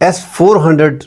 S-400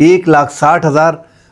1,60,000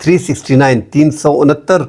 369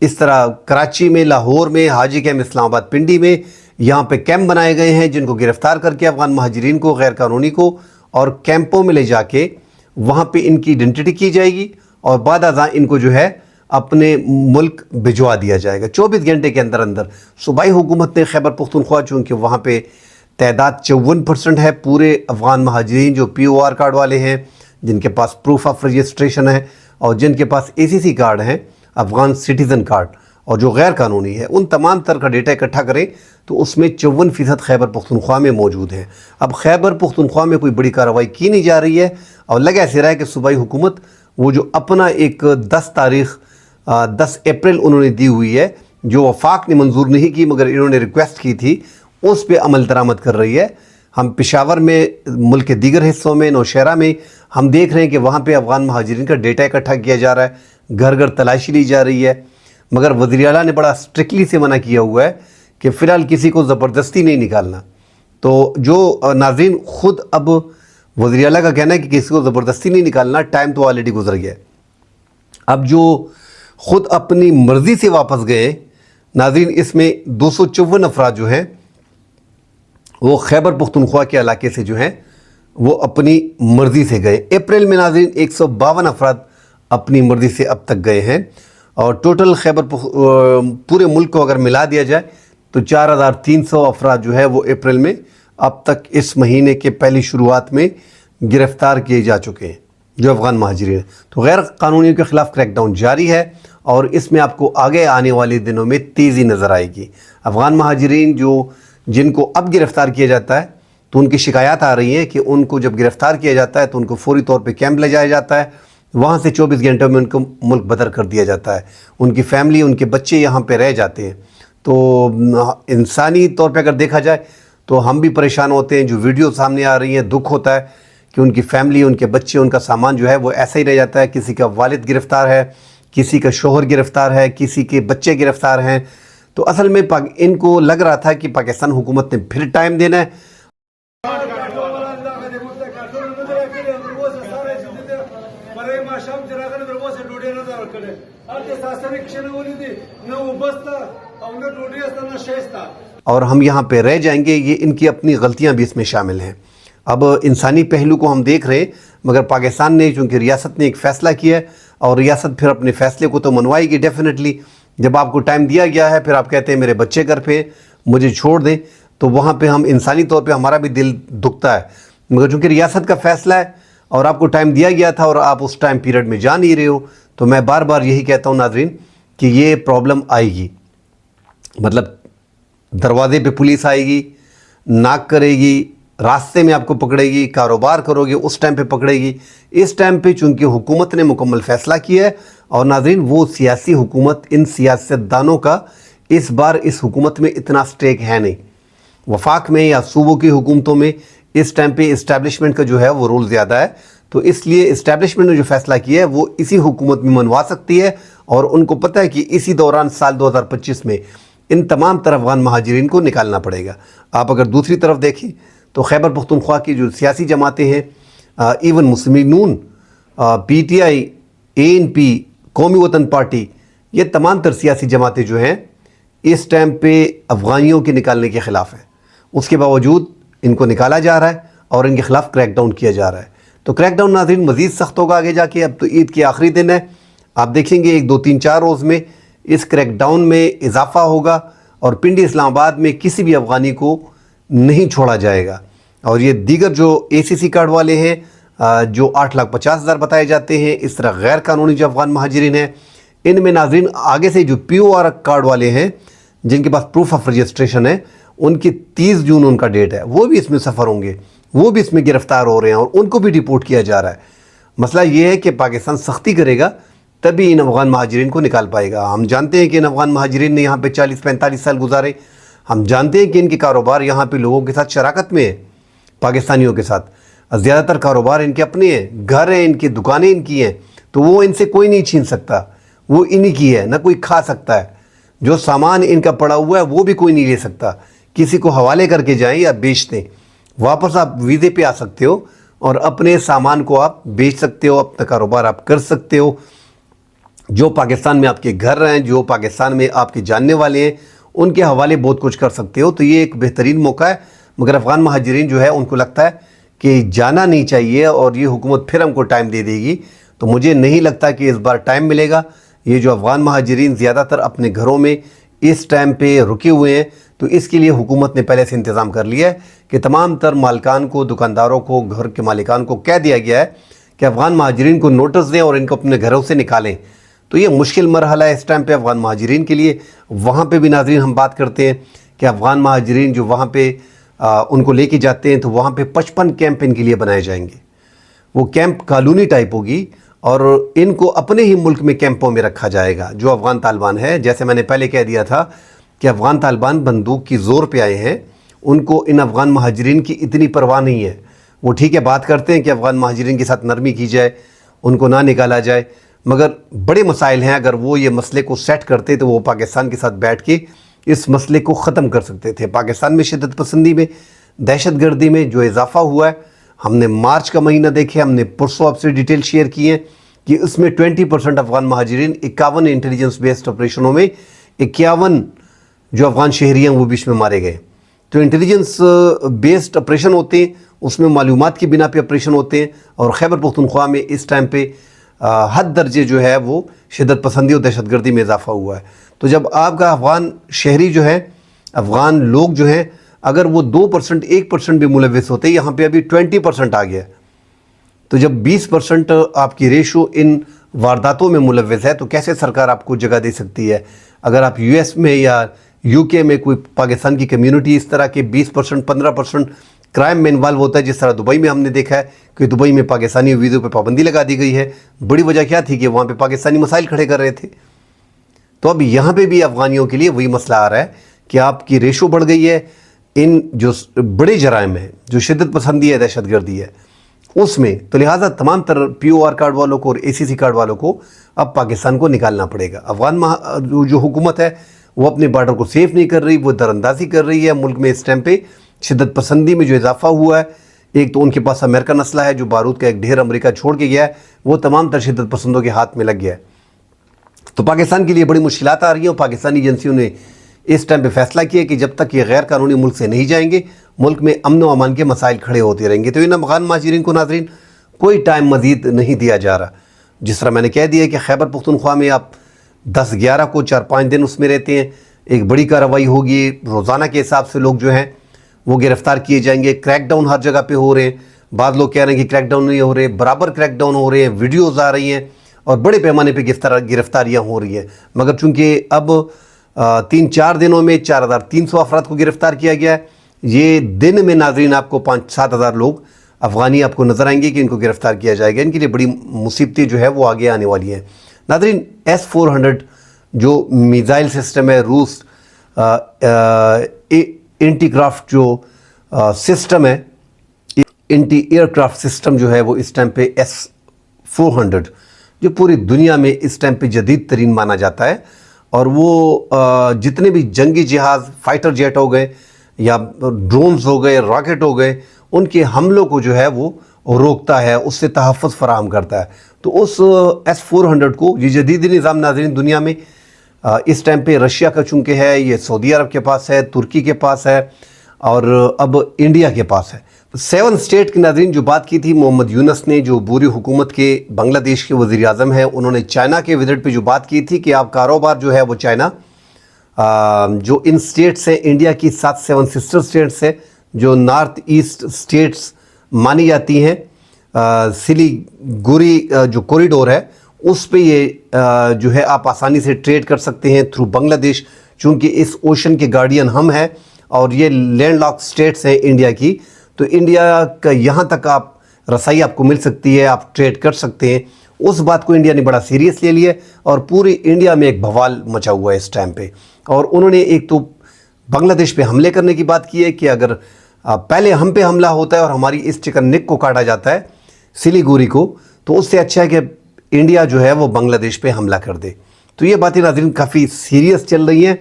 اس طرح کراچی میں، لاہور میں، حاجی کیمپ اسلام آباد پنڈی میں یہاں پہ کیمپ بنائے گئے ہیں جن کو گرفتار کر کے افغان مہاجرین کو، غیر قانونی کو، اور کیمپوں میں لے جا کے وہاں پہ ان کی آئیڈینٹی کی جائے گی اور بعد ازاں ان کو جو ہے اپنے ملک بھجوا دیا جائے گا 24 گھنٹے کے اندر اندر۔ صوبائی حکومت نے خیبر پختونخوا، چونکہ وہاں پہ تعداد 54% ہے پورے افغان مہاجرین جو POR کارڈ والے ہیں، جن کے پاس پروف آف رجسٹریشن ہے اور جن کے پاس ACC کارڈ ہیں، افغان سٹیزن کارڈ، اور جو غیر قانونی ہے، ان تمام طرح کا ڈیٹا اکٹھا کریں تو اس میں 54% خیبر پختونخوا میں موجود ہے۔ اب خیبر پختونخوا میں کوئی بڑی کارروائی کی نہیں جا رہی ہے اور لگ ایسے رہا ہے کہ صوبائی حکومت وہ جو اپنا ایک 10 اپریل انہوں نے دی ہوئی ہے، جو وفاق نے منظور نہیں کی مگر انہوں نے ریکویسٹ کی تھی، اس پہ عمل درآمد کر رہی ہے۔ ہم پشاور میں، ملک کے دیگر حصوں میں، نوشہرہ میں ہم دیکھ رہے ہیں کہ وہاں پہ افغان مہاجرین کا ڈیٹا اکٹھا کیا جا رہا ہے، گھر گھر تلاشی لی جا رہی ہے، مگر وزیر اعلیٰ نے بڑا اسٹرکٹلی سے منع کیا ہوا ہے کہ فی الحال کسی کو زبردستی نہیں نکالنا۔ تو جو ناظرین، خود اب وزیر اعلیٰ کا کہنا ہے کہ کسی کو زبردستی نہیں نکالنا، ٹائم تو آلریڈی گزر گیا ہے۔ اب جو خود اپنی مرضی سے واپس گئے ناظرین، اس میں 254 افراد جو ہیں وہ خیبر پختونخوا کے علاقے سے جو ہیں وہ اپنی مرضی سے گئے۔ اپریل میں ناظرین 152 افراد اپنی مرضی سے اب تک گئے ہیں، اور ٹوٹل پورے ملک کو اگر ملا دیا جائے تو 4300 افراد جو ہے وہ اپریل میں اب تک اس مہینے کے پہلی شروعات میں گرفتار کیے جا چکے ہیں جو افغان مہاجرین ہیں۔ تو غیر قانونیوں کے خلاف کریک ڈاؤن جاری ہے اور اس میں آپ کو آگے آنے والے دنوں میں تیزی نظر آئے گی۔ افغان مہاجرین جن کو اب گرفتار کیا جاتا ہے تو ان کی شکایات آ رہی ہیں کہ ان کو جب گرفتار کیا جاتا ہے تو ان کو فوری طور پہ کیمپ لے جایا جاتا ہے، وہاں سے 24 گھنٹوں میں ان کو ملک بدر کر دیا جاتا ہے، ان کی فیملی، ان کے بچے یہاں پہ رہ جاتے ہیں۔ تو انسانی طور پہ اگر دیکھا جائے تو ہم بھی پریشان ہوتے ہیں، جو ویڈیو سامنے آ رہی ہیں دکھ ہوتا ہے کہ ان کی فیملی، ان کے بچے، ان کا سامان جو ہے وہ ایسا ہی رہ جاتا ہے۔ کسی کا والد گرفتار ہے، کسی کا شوہر گرفتار ہے، کسی کے بچے گرفتار ہیں۔ تو اصل میں ان کو لگ رہا تھا کہ پاکستان حکومت نے پھر ٹائم دینا ہے۔ اور ہم یہاں پہ رہ جائیں گے، یہ ان کی اپنی غلطیاں بھی اس میں شامل ہیں۔ اب انسانی پہلو کو ہم دیکھ رہے ہیں، مگر پاکستان نے، چونکہ ریاست نے ایک فیصلہ کیا ہے اور ریاست پھر اپنے فیصلے کو تو منوائے گی ڈیفینیٹلی۔ جب آپ کو ٹائم دیا گیا ہے، پھر آپ کہتے ہیں میرے بچے گھر پہ، مجھے چھوڑ دیں، تو وہاں پہ ہم انسانی طور پہ ہمارا بھی دل دکھتا ہے، مگر چونکہ ریاست کا فیصلہ ہے اور آپ کو ٹائم دیا گیا تھا اور آپ اس ٹائم پیریڈ میں جا نہیں رہے ہو، تو میں بار بار یہی کہتا ہوں ناظرین کہ یہ پرابلم آئے گی۔ مطلب دروازے پہ پولیس آئے گی، ناک کرے گی، راستے میں آپ کو پکڑے گی، کاروبار کرو گے اس ٹائم پہ پکڑے گی۔ اس ٹائم پہ چونکہ حکومت نے مکمل فیصلہ کیا ہے، اور ناظرین وہ سیاسی حکومت، ان سیاستدانوں کا اس بار اس حکومت میں اتنا سٹیک ہے نہیں۔ وفاق میں یا صوبوں کی حکومتوں میں اس ٹائم پہ اسٹیبلشمنٹ کا جو ہے وہ رول زیادہ ہے، تو اس لیے اسٹیبلشمنٹ نے جو فیصلہ کیا ہے وہ اسی حکومت میں منوا سکتی ہے، اور ان کو پتہ ہے کہ اسی دوران سال 2025 میں ان تمام طرح افغان مہاجرین کو نکالنا پڑے گا۔ آپ اگر دوسری طرف دیکھیں تو خیبر پختونخوا کی جو سیاسی جماعتیں ہیں، ایون مسلم نون، PTI، ANP، قومی وطن پارٹی، یہ تمام تر سیاسی جماعتیں جو ہیں اس ٹائم پہ افغانیوں کے نکالنے کے خلاف ہیں۔ اس کے باوجود ان کو نکالا جا رہا ہے اور ان کے خلاف کریک ڈاؤن کیا جا رہا ہے۔ تو کریک ڈاؤن ناظرین مزید سخت ہوگا آگے جا کے۔ اب تو عید کے آخری دن ہے، آپ دیکھیں گے 1 2 3 4 روز میں اس کریک ڈاؤن میں اضافہ ہوگا، اور پنڈی اسلام آباد میں کسی بھی افغانی کو نہیں چھوڑا جائے گا۔ اور یہ دیگر جو ACC کارڈ والے ہیں، جو 8,50,000 بتائے جاتے ہیں، اس طرح غیر قانونی جو افغان مہاجرین ہیں، ان میں ناظرین آگے سے جو POR کارڈ والے ہیں جن کے پاس پروف آف رجسٹریشن ہے، ان کی 30 جون ان کا ڈیٹ ہے، وہ بھی اس میں سفر ہوں گے، وہ بھی اس میں گرفتار ہو رہے ہیں اور ان کو بھی ڈیپورٹ کیا جا رہا ہے۔ مسئلہ یہ ہے کہ پاکستان سختی کرے گا تبھی ان افغان مہاجرین کو نکال پائے گا۔ ہم جانتے ہیں کہ ان افغان مہاجرین نے یہاں پہ 40-45 سال گزارے، ہم جانتے ہیں کہ ان کے کاروبار یہاں پہ لوگوں کے ساتھ شراکت میں ہے، پاکستانیوں کے ساتھ زیادہ تر کاروبار ان کے اپنے ہیں، گھر ہیں ان کی، دکانیں ان کی ہیں، تو وہ ان سے کوئی نہیں چھین سکتا، وہ انہی کی ہے، نہ کوئی کھا سکتا ہے۔ جو سامان ان کا پڑا ہوا ہے وہ بھی کوئی نہیں لے سکتا، کسی کو حوالے کر کے جائیں یا بیچ دیں، واپس آپ ویزے پہ آ سکتے ہو اور اپنے سامان کو آپ بیچ سکتے ہو، اپنا کاروبار آپ کر سکتے ہو۔ جو پاکستان میں آپ کے گھر ہیں، جو پاکستان میں آپ کے جاننے والے ہیں، ان کے حوالے بہت کچھ کر سکتے ہو. تو یہ ایک بہترین موقع ہے. مگر افغان مہاجرین جو ہے ان کو لگتا ہے کہ جانا نہیں چاہیے اور یہ حکومت پھر ہم کو ٹائم دے دے گی. تو مجھے نہیں لگتا کہ اس بار ٹائم ملے گا. یہ جو افغان مہاجرین زیادہ تر اپنے گھروں میں اس ٹائم پہ رکے ہوئے ہیں، تو اس کے لیے حکومت نے پہلے سے انتظام کر لیا ہے کہ تمام تر مالکان کو، دکانداروں کو، گھر کے مالکان کو کہہ دیا گیا ہے کہ افغان مہاجرین کو نوٹس دیں اور ان کو اپنے گھروں سے نکالیں. تو یہ مشکل مرحلہ ہے اس ٹائم پہ افغان مہاجرین کے لیے. وہاں پہ بھی ناظرین ہم بات کرتے ہیں کہ افغان مہاجرین جو وہاں پہ ان کو لے کے جاتے ہیں، تو وہاں پہ 55 کیمپ ان کے لیے بنائے جائیں گے. وہ کیمپ کالونی ٹائپ ہوگی اور ان کو اپنے ہی ملک میں کیمپوں میں رکھا جائے گا. جو افغان طالبان ہے، جیسے میں نے پہلے کہہ دیا تھا کہ افغان طالبان بندوق کی زور پہ آئے ہیں، ان کو ان افغان مہاجرین کی اتنی پرواہ نہیں ہے. وہ ٹھیک ہے بات کرتے ہیں کہ افغان مہاجرین کے ساتھ نرمی کی جائے، ان کو نہ نکالا جائے، مگر بڑے مسائل ہیں. اگر وہ یہ مسئلے کو سیٹ کرتے تو وہ پاکستان کے ساتھ بیٹھ کے اس مسئلے کو ختم کر سکتے تھے. پاکستان میں شدت پسندی میں، دہشت گردی میں جو اضافہ ہوا ہے، ہم نے مارچ کا مہینہ دیکھے، ہم نے پرسوں آپ سے ڈیٹیل شیئر کی ہے کہ اس میں 20% افغان مہاجرین 51 انٹیلیجنس بیسڈ آپریشنوں میں 51 جو افغان شہری ہیں وہ بیچ میں مارے گئے. تو انٹیلیجنس بیسڈ آپریشن ہوتے ہیں، اس میں معلومات کی بنا پہ آپریشن ہوتے ہیں. اور خیبر پختونخوا میں اس ٹائم پہ حد درجے جو ہے وہ شدت پسندی اور دہشت گردی میں اضافہ ہوا ہے. تو جب آپ کا افغان شہری جو ہے، افغان لوگ جو ہیں، اگر وہ 2%، 1% بھی ملوث ہوتے، یہاں پہ ابھی 20% آ گیا. تو جب 20% آپ کی ریشو ان وارداتوں میں ملوث ہے، تو کیسے سرکار آپ کو جگہ دے سکتی ہے؟ اگر آپ یو ایس میں یا یو کے میں کوئی پاکستان کی کمیونٹی اس طرح کے 20%، 15% کرائم میں انوالو ہوتا ہے، جس طرح دبئی میں ہم نے دیکھا ہے کہ دبئی میں پاکستانی ویزوں پہ پابندی لگا دی گئی ہے. بڑی وجہ کیا تھی کہ وہاں پہ پاکستانی مسائل کھڑے کر رہے تھے. تو اب یہاں پہ بھی افغانیوں کے لیے وہی مسئلہ آ رہا ہے کہ آپ کی ریشو بڑھ گئی ہے. ان جو بڑے جرائم ہیں، جو شدت پسندی ہے، دہشت گردی ہے، اس میں تو لہٰذا تمام تر پی او آر کارڈ والوں کو اور اے سی سی کارڈ والوں کو اب پاکستان کو نکالنا پڑے گا. افغان جو حکومت ہے وہ اپنے بارڈر کو سیف نہیں کر رہی، وہ در اندازی کر رہی ہے. ملک میں اس ٹائم پہ شدت پسندی میں جو اضافہ ہوا ہے، ایک تو ان کے پاس امریکن اسلحہ ہے، جو بارود کا ایک ڈھیر امریکہ چھوڑ کے گیا ہے، وہ تمام تر شدت پسندوں کے ہاتھ میں لگ گیا ہے. تو پاکستان کے لیے بڑی مشکلات آ رہی ہیں. اور پاکستانی ایجنسیوں نے اس ٹائم پہ فیصلہ کیا کہ جب تک یہ غیر قانونی ملک سے نہیں جائیں گے، ملک میں امن و امان کے مسائل کھڑے ہوتے رہیں گے. تو ان افغان مہاجرین کو ناظرین کوئی ٹائم مزید نہیں دیا جا رہا. جس طرح میں نے کہہ دیا کہ خیبر پختونخوا میں آپ 10-11 کو 4-5 دن اس میں رہتے ہیں، ایک بڑی کارروائی ہوگی. روزانہ کے حساب سے لوگ جو ہیں وہ گرفتار کیے جائیں گے. کریک ڈاؤن ہر جگہ پہ ہو رہے ہیں. بعض لوگ کہہ رہے ہیں کہ کریک ڈاؤن نہیں ہو رہے، برابر کریک ڈاؤن ہو رہے ہیں. ویڈیوز آ رہی ہیں اور بڑے پیمانے پہ گرفتاریاں ہو رہی ہیں. مگر چونکہ اب 3-4 دنوں میں 4,300 افراد کو گرفتار کیا گیا ہے. یہ دن میں ناظرین آپ کو 5-7 ہزار لوگ افغانی آپ کو نظر آئیں گے کہ ان کو گرفتار کیا جائے گا. ان کے لیے بڑی مصیبتیں جو ہے وہ آگے آنے والی ہیں. ناظرین S-400 جو میزائل سسٹم ہے، روس اینٹی کرافٹ جو سسٹم ہے، اینٹی ایئر کرافٹ سسٹم جو ہے، وہ اس ٹائم پہ S-400 جو پوری دنیا میں اس ٹائم پہ جدید ترین مانا جاتا ہے. اور وہ جتنے بھی جنگی جہاز، فائٹر جیٹ ہو گئے یا ڈرونز ہو گئے، راکٹ ہو گئے، ان کے حملوں کو جو ہے وہ روکتا ہے، اس سے تحفظ فراہم کرتا ہے. تو اس S-400 کو، یہ جدید نظام ناظرین دنیا میں اس ٹائم پہ رشیا کا چونکہ ہے، یہ سعودی عرب کے پاس ہے، ترکی کے پاس ہے اور اب انڈیا کے پاس ہے. 7 اسٹیٹ کے ناظرین جو بات کی تھی محمد یونس نے، جو بوری حکومت کے بنگلہ دیش کے وزیر اعظم ہیں، انہوں نے چائنا کے وزٹ پہ جو بات کی تھی کہ آپ کاروبار جو ہے وہ چائنا جو ان اسٹیٹس ہیں، انڈیا کی 7 سسٹر اسٹیٹس ہیں جو نارتھ ایسٹ اسٹیٹس مانی جاتی ہیں، سلیگوری جو کوریڈور ہے اس پہ یہ جو ہے آپ آسانی سے ٹریڈ کر سکتے ہیں تھرو بنگلہ دیش. چونکہ اس اوشن کے گارڈین ہم ہیں اور یہ لینڈ لاک اسٹیٹس ہیں انڈیا کی، تو انڈیا کا یہاں تک آپ رسائی آپ کو مل سکتی ہے، آپ ٹریڈ کر سکتے ہیں. اس بات کو انڈیا نے بڑا سیریس لے لیا اور پوری انڈیا میں ایک بوال مچا ہوا ہے اس ٹائم پہ. اور انہوں نے ایک تو بنگلہ دیش پہ حملے کرنے کی بات کی ہے کہ اگر پہلے ہم پہ حملہ ہوتا ہے اور ہماری اس چکن نیک کو کاٹا جاتا ہے، سلیگوری کو، تو اس سے اچھا ہے کہ انڈیا جو ہے وہ بنگلہ دیش پہ حملہ کر دے. تو یہ باتیں ناظرین کافی سیریس چل رہی ہیں.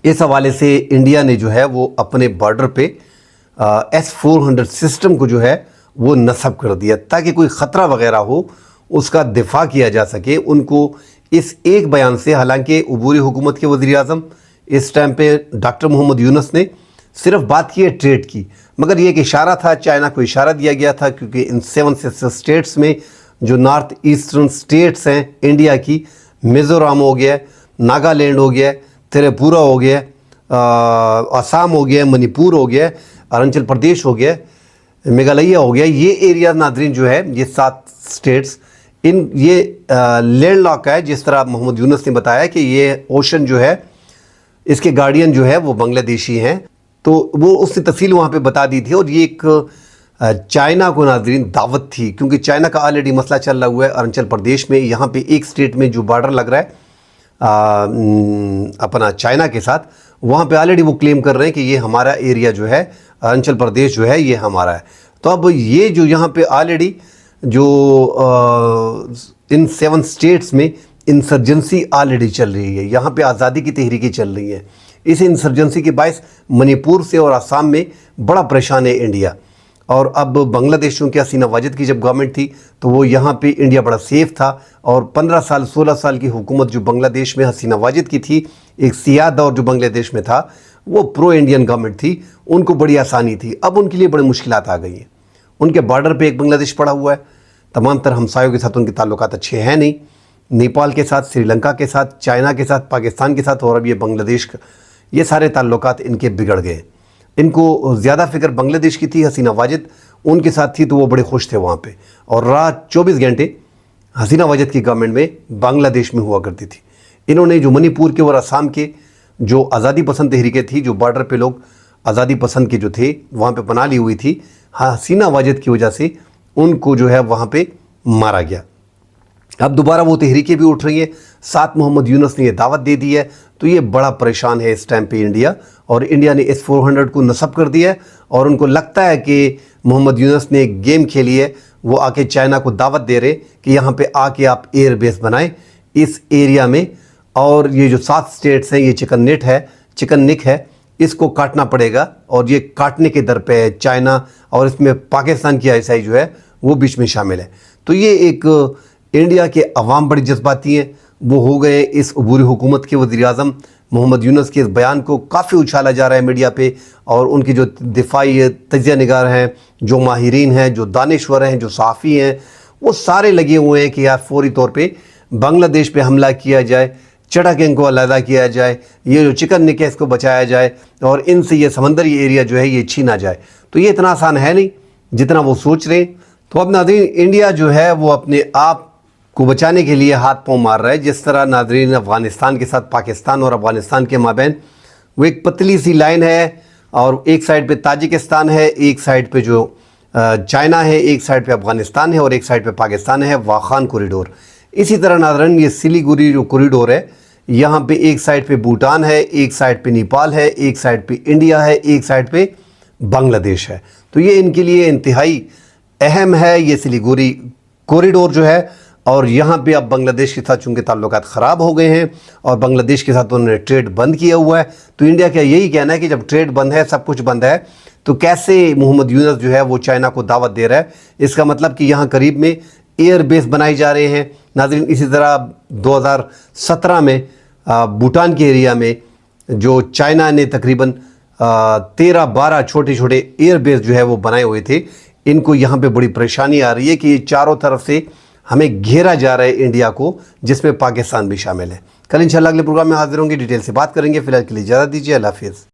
اس حوالے سے انڈیا نے جو ہے وہ اپنے بارڈر پہ S-400 سسٹم کو جو ہے وہ نصب کر دیا تاکہ کوئی خطرہ وغیرہ ہو اس کا دفاع کیا جا سکے، ان کو اس ایک بیان سے، حالانکہ عبوری حکومت کے وزیر اعظم اس ٹائم پہ ڈاکٹر محمد یونس نے صرف بات کی ہے ٹریڈ کی، مگر یہ ایک اشارہ تھا، چائنا کو اشارہ دیا گیا تھا، کیونکہ ان 7 اسٹیٹس میں جو نارتھ ایسٹرن اسٹیٹس ہیں انڈیا کی، میزورام ہو گیا، ناگالینڈ ہو گیا، تریپورہ ہو گیا، آسام ہو گیا، منی پور ہو گیا، اروناچل پردیش ہو گیا، میگھالیہ ہو گیا، یہ ایریا ناظرین جو ہے، یہ 7 اسٹیٹس، یہ لینڈ لاک ہے، جس طرح محمد یونس نے بتایا کہ یہ اوشن جو ہے، اس کے گارڈین جو ہے وہ بنگلہ دیشی ہیں، تو وہ اس نے تفصیل وہاں پہ بتا دی تھی، اور یہ ایک چائنا کو ناظرین دعوت تھی، کیونکہ چائنا کا آلریڈی مسئلہ چل رہا ہوا ہے اروناچل پردیش میں، یہاں پہ ایک اسٹیٹ میں جو بارڈر لگ رہا ہے اپنا چائنا کے ساتھ، وہاں پہ آلریڈی وہ کلیم کر رہے ہیں کہ یہ ہمارا ایریا جو ہے، اروناچل پردیش جو ہے یہ ہمارا ہے۔ تو اب یہ جو یہاں پہ آلریڈی جو ان 7 اسٹیٹس میں انسرجنسی آلریڈی چل رہی ہے، یہاں پہ آزادی کی تحریکیں چل رہی ہیں، اس انسرجنسی کے باعث منی پور سے اور آسام میں بڑا پریشان ہے انڈیا، اور اب بنگلہ دیش چونکہ حسینہ واجد کی جب گورنمنٹ تھی تو وہ یہاں پہ انڈیا بڑا سیف تھا، اور 15 سال 16 سال کی حکومت جو بنگلہ دیش میں حسینہ واجد کی تھی، ایک سیاہ دور جو بنگلہ دیش میں تھا، وہ پرو انڈین گورنمنٹ تھی، ان کو بڑی آسانی تھی۔ اب ان کے لیے بڑی مشکلات آ گئی ہیں، ان کے بارڈر پہ ایک بنگلہ دیش پڑا ہوا ہے، تمام تر ہمسایوں کے ساتھ ان کے تعلقات اچھے ہیں نہیں، نیپال کے ساتھ، سری لنکا کے ساتھ، چائنا کے ساتھ، پاکستان کے ساتھ، اور اب یہ بنگلہ دیش کا، یہ سارے تعلقات ان کے بگڑ گئے۔ ان کو زیادہ فکر بنگلہ دیش کی تھی، حسینہ واجد ان کے ساتھ تھی تو وہ بڑے خوش تھے وہاں پہ، اور رات 24 گھنٹے حسینہ واجد کی گورنمنٹ میں بنگلہ دیش میں ہوا کرتی تھی۔ انہوں نے جو منی پور کے اور آسام کے جو آزادی پسند تحریکیں تھی، جو بارڈر پہ لوگ آزادی پسند کے جو تھے وہاں پہ بنا لی ہوئی تھی، حسینہ واجد کی وجہ سے ان کو جو ہے وہاں پہ مارا گیا۔ اب دوبارہ وہ تحریکیں بھی اٹھ رہی ہیں، ساتھ محمد یونس نے یہ دعوت دے دی ہے، تو یہ بڑا پریشان ہے اس ٹائم پہ انڈیا، اور انڈیا نے S-400 کو نصب کر دیا ہے، اور ان کو لگتا ہے کہ محمد یونس نے ایک گیم کھیلی ہے، وہ آ کے چائنا کو دعوت دے رہے کہ یہاں پہ آ کے آپ ایئر بیس بنائیں اس ایریا میں، اور یہ جو 7 اسٹیٹس ہیں، یہ چکن نک ہے، اس کو کاٹنا پڑے گا، اور یہ کاٹنے کے در پہ چائنا، اور اس میں پاکستان کی ISI جو ہے وہ بیچ میں شامل ہے۔ تو یہ ایک انڈیا کے عوام بڑی جذباتی ہیں، وہ ہو گئے اس عبوری حکومت کے وزیر اعظم محمد یونس کے اس بیان کو کافی اچھالا جا رہا ہے میڈیا پہ، اور ان کی جو دفاعی تجزیہ نگار ہیں، جو ماہرین ہیں، جو دانشور ہیں، جو صحافی ہیں، وہ سارے لگے ہوئے ہیں کہ یار فوری طور پہ بنگلہ دیش پہ حملہ کیا جائے، چٹا گینگ کو علیحدہ کیا جائے، یہ جو چکن نک ہے اس کو بچایا جائے، اور ان سے یہ سمندری ایریا جو ہے یہ چھینا جائے۔ تو یہ اتنا آسان ہے نہیں جتنا وہ سوچ رہے ہیں۔ تو اب ناظرین انڈیا جو ہے وہ اپنے آپ کو بچانے کے لیے ہاتھ پاؤں مار رہا ہے، جس طرح ناظرین افغانستان کے ساتھ پاکستان اور افغانستان کے مابین وہ ایک پتلی سی لائن ہے، اور ایک سائڈ پہ تاجکستان ہے، ایک سائڈ پہ جو چائنا ہے، ایک سائڈ پہ افغانستان ہے، اور ایک سائڈ پہ پاکستان ہے، واخان کوریڈور۔ اسی طرح ناظرین یہ سلیگوری جو کوریڈور ہے، یہاں پہ ایک سائڈ پہ بھوٹان ہے، ایک سائڈ پہ نیپال ہے، ایک سائڈ پہ انڈیا ہے، ایک سائڈ پہ بنگلہ دیش ہے۔ تو یہ ان کے لیے انتہائی اہم ہے یہ سلیگوری کوریڈور جو ہے، اور یہاں پہ اب بنگلہ دیش کے ساتھ چونکہ تعلقات خراب ہو گئے ہیں، اور بنگلہ دیش کے ساتھ انہوں نے ٹریڈ بند کیا ہوا ہے، تو انڈیا کا یہی کہنا ہے کہ جب ٹریڈ بند ہے، سب کچھ بند ہے، تو کیسے محمد یونس جو ہے وہ چائنا کو دعوت دے رہا ہے؟ اس کا مطلب کہ یہاں قریب میں ایئر بیس بنائی جا رہے ہیں ناظرین۔ اسی طرح 2017 میں بھوٹان کے ایریا میں جو چائنا نے تقریباً 13-12 چھوٹے چھوٹے ایئر بیس جو ہے وہ بنائے ہوئے تھے، ان کو یہاں پہ بڑی پریشانی آ رہی ہے کہ یہ چاروں طرف سے ہمیں گھیرا جا رہا ہے انڈیا کو، جس میں پاکستان بھی شامل ہے۔ کل انشاءاللہ اگلے پروگرام میں حاضر ہوں گے، ڈیٹیل سے بات کریں گے۔ فی الحال کے لیے اجازت دیجیے، اللہ حافظ۔